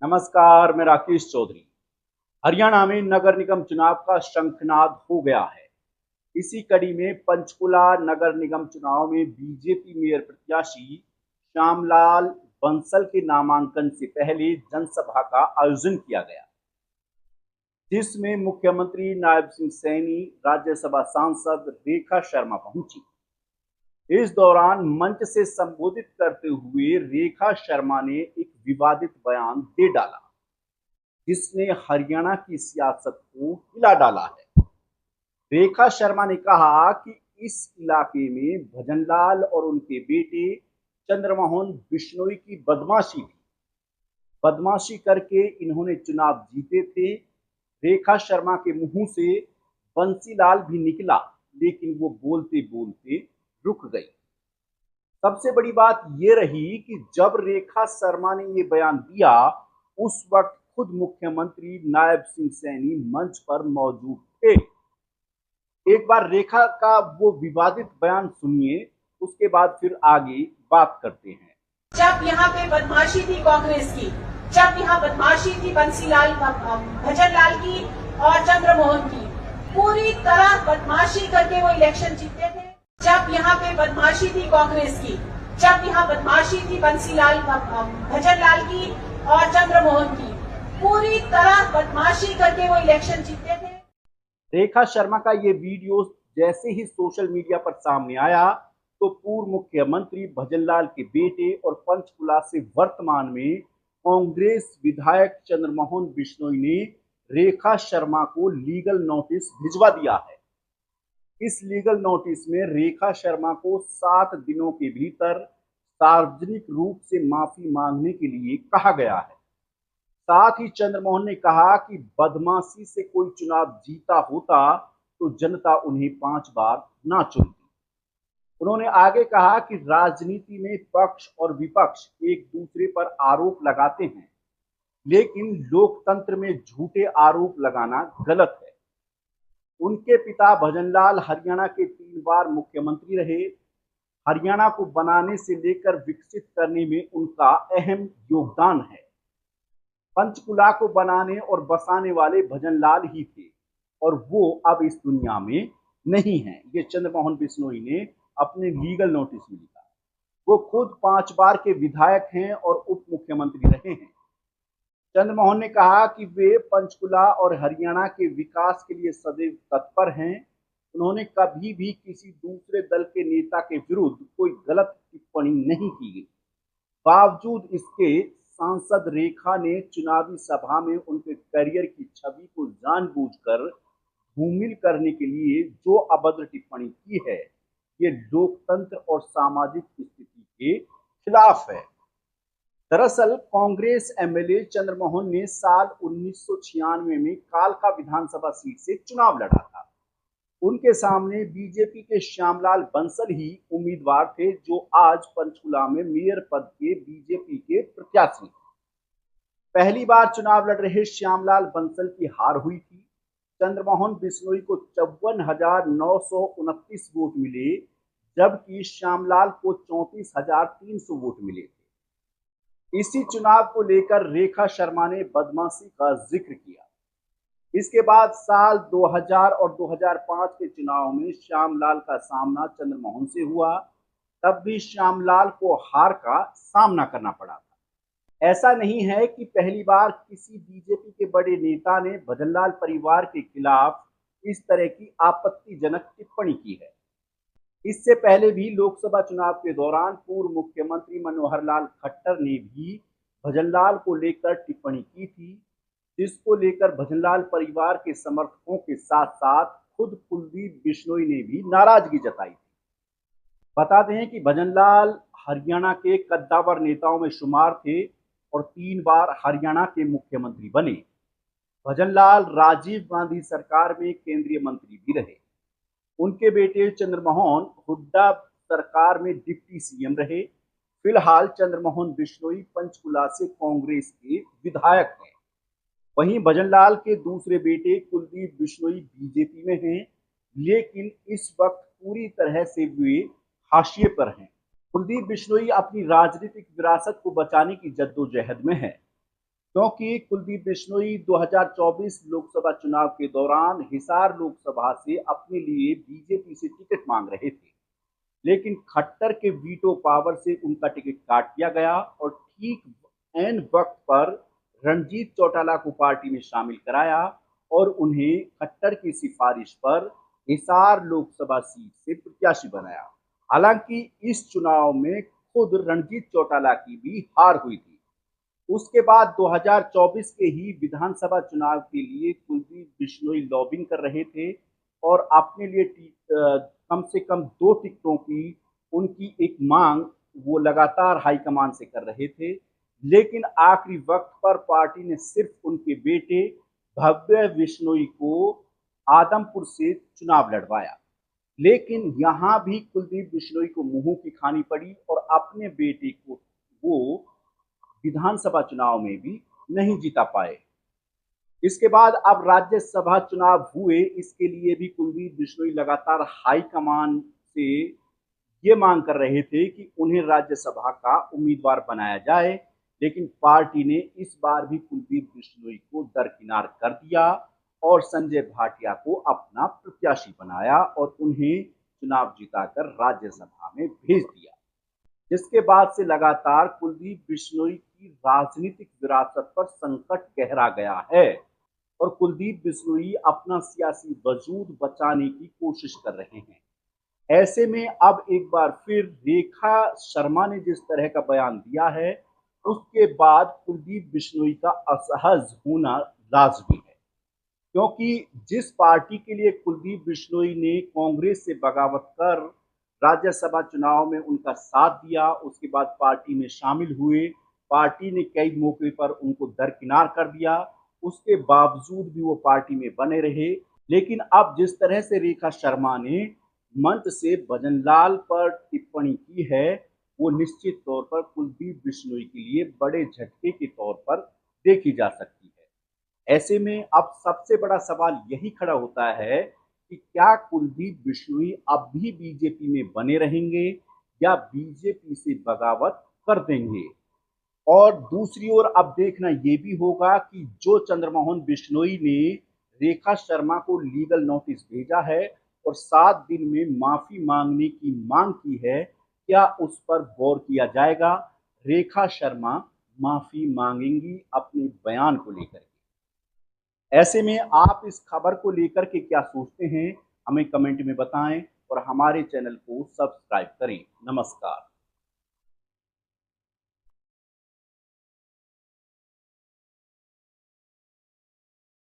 नमस्कार, मैं राकेश चौधरी। हरियाणा में नगर निगम चुनाव का शंखनाद हो गया है। इसी कड़ी में पंचकुला नगर निगम चुनाव में बीजेपी मेयर प्रत्याशी श्यामलाल बंसल के नामांकन से पहले जनसभा का आयोजन किया गया, जिसमें मुख्यमंत्री नायब सिंह सैनी, राज्यसभा सांसद रेखा शर्मा पहुंची। इस दौरान मंच से संबोधित करते हुए रेखा शर्मा ने एक विवादित बयान दे डाला, जिसने हरियाणा की सियासत को हिला डाला है। रेखा शर्मा ने कहा कि इस इलाके में भजनलाल और उनके बेटे चंद्रमोहन बिश्नोई की बदमाशी थी। बदमाशी करके इन्होंने चुनाव जीते थे। रेखा शर्मा के मुंह से बंसीलाल भी निकला, लेकिन वो बोलते बोलते रुक गई। सबसे बड़ी बात यह रही कि जब रेखा शर्मा ने ये बयान दिया, उस वक्त खुद मुख्यमंत्री नायब सिंह सैनी मंच पर मौजूद थे। एक बार रेखा का वो विवादित बयान सुनिए, उसके बाद फिर आगे बात करते हैं। जब यहाँ पे बदमाशी थी कांग्रेस की, जब यहाँ बदमाशी थी बंसीलाल भजनलाल की और चंद्रमोहन की, पूरी तरह बदमाशी करके वो इलेक्शन जीते थे। जब यहाँ पे बदमाशी थी कांग्रेस की, जब यहाँ बदमाशी थी बंसीलाल भजनलाल की और चंद्रमोहन की, पूरी तरह बदमाशी करके वो इलेक्शन जीते थे। रेखा शर्मा का ये वीडियो जैसे ही सोशल मीडिया पर सामने आया, तो पूर्व मुख्यमंत्री भजनलाल के बेटे और पंचकुला से वर्तमान में कांग्रेस विधायक चंद्रमोहन बिश्नोई ने रेखा शर्मा को लीगल नोटिस भिजवा दिया है। इस लीगल नोटिस में रेखा शर्मा को 7 दिनों के भीतर सार्वजनिक रूप से माफी मांगने के लिए कहा गया है। साथ ही चंद्रमोहन ने कहा कि बदमाशी से कोई चुनाव जीता होता तो जनता उन्हें 5 बार ना चुनती। उन्होंने आगे कहा कि राजनीति में पक्ष और विपक्ष एक दूसरे पर आरोप लगाते हैं, लेकिन लोकतंत्र में झूठे आरोप लगाना गलत है। उनके पिता भजनलाल हरियाणा के 3 बार मुख्यमंत्री रहे। हरियाणा को बनाने से लेकर विकसित करने में उनका अहम योगदान है। पंचकुला को बनाने और बसाने वाले भजनलाल ही थे, और वो अब इस दुनिया में नहीं है। ये चंद्रमोहन बिश्नोई ने अपने लीगल नोटिस में लिखा। वो खुद 5 बार के विधायक हैं और उप मुख्यमंत्री रहे हैं। चंद्रमोहन ने कहा कि वे पंचकुला और हरियाणा के विकास के लिए सदैव तत्पर हैं। उन्होंने कभी भी किसी दूसरे दल के नेता के विरुद्ध कोई गलत टिप्पणी नहीं की गई। बावजूद इसके सांसद रेखा ने चुनावी सभा में उनके करियर की छवि को जानबूझकर धूमिल करने के लिए जो अभद्र टिप्पणी की है, ये लोकतंत्र और सामाजिक स्थिति के खिलाफ है। दरअसल कांग्रेस एमएलए चंद्रमोहन ने साल 1996 में कालका विधानसभा सीट से चुनाव लड़ा था। उनके सामने बीजेपी के श्यामलाल बंसल ही उम्मीदवार थे, जो आज पंचकुला में मेयर पद के बीजेपी के प्रत्याशी हैं। पहली बार चुनाव लड़ रहे श्यामलाल बंसल की हार हुई थी। चंद्रमोहन बिश्नोई को 54,929 वोट मिले, जबकि श्यामलाल को 34,300 वोट मिले थे। इसी चुनाव को लेकर रेखा शर्मा ने बदमाशी का जिक्र किया। इसके बाद साल 2000 और 2005 के चुनाव में श्यामलाल का सामना चंद्रमोहन से हुआ। तब भी श्यामलाल को हार का सामना करना पड़ा था। ऐसा नहीं है कि पहली बार किसी बीजेपी के बड़े नेता ने भजनलाल परिवार के खिलाफ इस तरह की आपत्तिजनक टिप्पणी की है। इससे पहले भी लोकसभा चुनाव के दौरान पूर्व मुख्यमंत्री मनोहर लाल खट्टर ने भी भजनलाल को लेकर टिप्पणी की थी, जिसको लेकर भजनलाल परिवार के समर्थकों के साथ साथ खुद कुलदीप बिश्नोई ने भी नाराजगी जताई थी। बता दें कि भजनलाल हरियाणा के कद्दावर नेताओं में शुमार थे और 3 बार हरियाणा के मुख्यमंत्री बने। भजनलाल राजीव गांधी सरकार में केंद्रीय मंत्री भी रहे। उनके बेटे चंद्रमोहन हुड्डा सरकार में डिप्टी सीएम रहे। फिलहाल चंद्रमोहन बिश्नोई पंचकुला से कांग्रेस के विधायक हैं। वहीं भजनलाल के दूसरे बेटे कुलदीप बिश्नोई बीजेपी में हैं, लेकिन इस वक्त पूरी तरह से वे हाशिए पर हैं। कुलदीप बिश्नोई अपनी राजनीतिक विरासत को बचाने की जद्दोजहद में है, क्योंकि कुलदीप बिश्नोई 2024 लोकसभा चुनाव के दौरान हिसार लोकसभा से अपने लिए बीजेपी से टिकट मांग रहे थे, लेकिन खट्टर के वीटो पावर से उनका टिकट काट दिया गया और ठीक ऐन वक्त पर रणजीत चौटाला को पार्टी में शामिल कराया और उन्हें खट्टर की सिफारिश पर हिसार लोकसभा सीट से प्रत्याशी बनाया। हालांकि इस चुनाव में खुद रणजीत चौटाला की भी हार हुई थी। उसके बाद 2024 के ही विधानसभा चुनाव के लिए कुलदीप बिश्नोई लॉबिंग कर रहे थे और अपने लिए कम से कम 2 टिकटों की उनकी एक मांग वो लगातार हाईकमान से कर रहे थे, लेकिन आखिरी वक्त पर पार्टी ने सिर्फ उनके बेटे भव्य बिश्नोई को आदमपुर से चुनाव लड़वाया। लेकिन यहां भी कुलदीप बिश्नोई को मुंह की खानी पड़ी और अपने बेटे को वो विधानसभा चुनाव में भी नहीं जीता पाए। इसके बाद अब राज्यसभा चुनाव हुए, इसके लिए भी कुलदीप बिश्नोई लगातार हाईकमान से ये मांग कर रहे थे कि उन्हें राज्यसभा का उम्मीदवार बनाया जाए, लेकिन पार्टी ने इस बार भी कुलदीप बिश्नोई को दरकिनार कर दिया और संजय भाटिया को अपना प्रत्याशी बनाया और उन्हें चुनाव जिताकर राज्यसभा में भेज दिया, जिसके बाद से लगातार कुलदीप बिश्नोई की राजनीतिक विरासत पर संकट गहरा गया है और कुलदीप बिश्नोई अपना सियासी वजूद बचाने की कोशिश कर रहे हैं। ऐसे में अब एक बार फिर रेखा शर्मा ने जिस तरह का बयान दिया है, उसके बाद कुलदीप बिश्नोई का असहज होना लाजमी है, क्योंकि जिस पार्टी के लिए कुलदीप बिश्नोई ने कांग्रेस से बगावत कर राज्यसभा चुनाव में उनका साथ दिया, उसके बाद पार्टी में शामिल हुए, पार्टी ने कई मौके पर उनको दरकिनार कर दिया, उसके बावजूद भी वो पार्टी में बने रहे। लेकिन अब जिस तरह से रेखा शर्मा ने मंच से भजनलाल पर टिप्पणी की है, वो निश्चित तौर पर कुलदीप बिश्नोई के लिए बड़े झटके के तौर पर देखी जा सकती है। ऐसे में अब सबसे बड़ा सवाल यही खड़ा होता है कि क्या कुलदीप बिश्नोई अब भी बीजेपी में बने रहेंगे या बीजेपी से बगावत कर देंगे। और दूसरी ओर अब देखना यह भी होगा कि जो चंद्रमोहन बिश्नोई ने रेखा शर्मा को लीगल नोटिस भेजा है और 7 दिन में माफी मांगने की मांग की है, क्या उस पर गौर किया जाएगा। रेखा शर्मा माफी मांगेंगी अपने बयान को लेकर के। ऐसे में आप इस खबर को लेकर के क्या सोचते हैं, हमें कमेंट में बताएं और हमारे चैनल को सब्सक्राइब करें। नमस्कार।